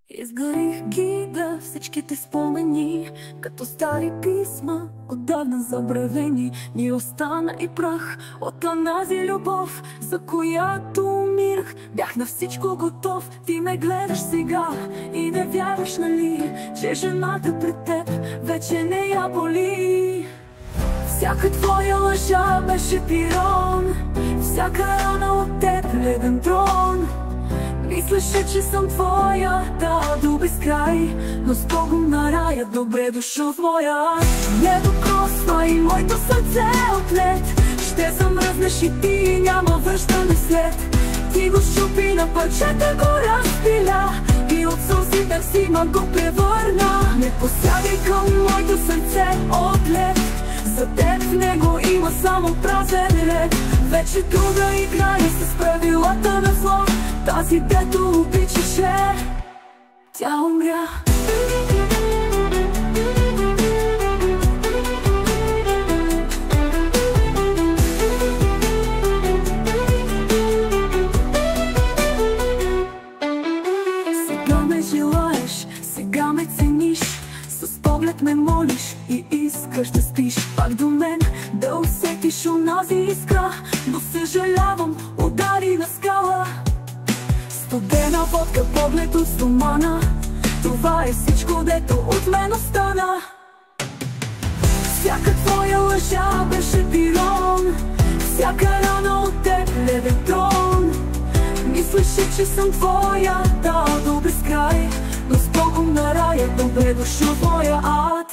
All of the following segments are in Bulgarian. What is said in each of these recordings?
Изгарих ги да всичките спомени, като стари писма, отдавна забравени. Ни остана и прах от онази любов, за която умирах. Бях на всичко готов, ти ме гледаш сега и не вярваш, нали, че жената пред теб вече не я боли. Всяка твоя лъжа беше пирон, всяка рана от теб леден трон. Мислеше, че съм твоя, да, до безкрай, но с Богом на рая, добре дошъл в моя ад. Не докосва и моето сърце от лед, ще замръзнеш и ти, няма връщане след. Ти го щупи на парчета, го разпиля и от сълзите взима го превърна. Не посягай към моето сърце от лед, за теб в него има само празен ред. Вече друга играе с правилата на зло, тази дето обичаше, тя умря. Сега ме желаеш, сега ме цениш, с поглед ме молиш и искаш да спиш пак до мен, да усетиш онази искра. Но съжалявам, удари на скала, студена водка, поглед от стомана. Това е всичко, дето от мен остана. Всяка твоя лъжа беше пирон, всяка рана от теб леден трон. Мислеше, че съм твоя, да, до безкрай, но с Богом на рая, добре дошъл в моя ад.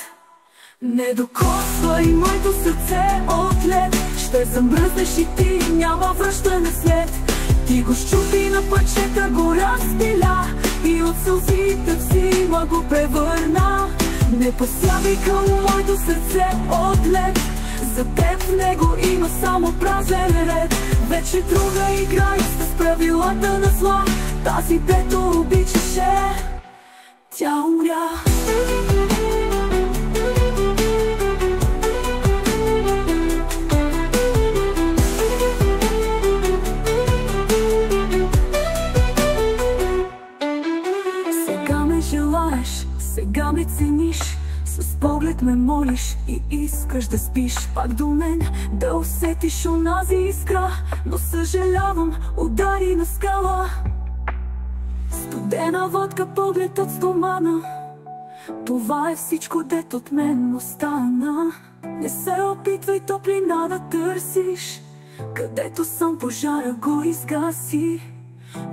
Не докосва и моето сърце от лед, ще замръзнеш и ти, няма връщане след. Ти го щупи на парчета, го разпиля и от сълзите взима го превърна. Не посягай към моето сърце от лед, за теб в него има само празен ред. Вече друга играе с правилата на зла, тази дето обичаше, тя умря. Желаеш, сега ме цениш, с поглед ме молиш и искаш да спиш пак до мен, да усетиш онази искра. Но съжалявам, удари на скала, студена водка, поглед от стомана. Това е всичко, дето от мен остана. Не се опитвай топлина да търсиш, където съм пожара го изгаси.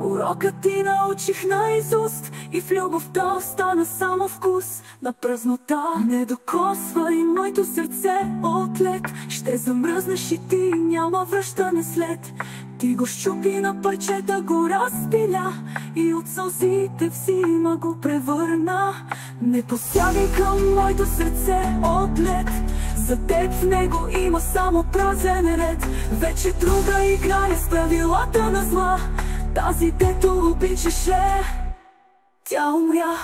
Урокът ти научих наизуст и в любовта остана само вкус на празнота. Не докосва и моето сърце от лед, ще замръзнеш и ти, няма връщане след. Ти го щупи на парчета, го разпиля и от сълзите взима го превърна. Не посягай към моето сърце от лед, за теб в него има само празен ред. Вече друга играе с правилата на зла, тази дето обичаше, тя умря.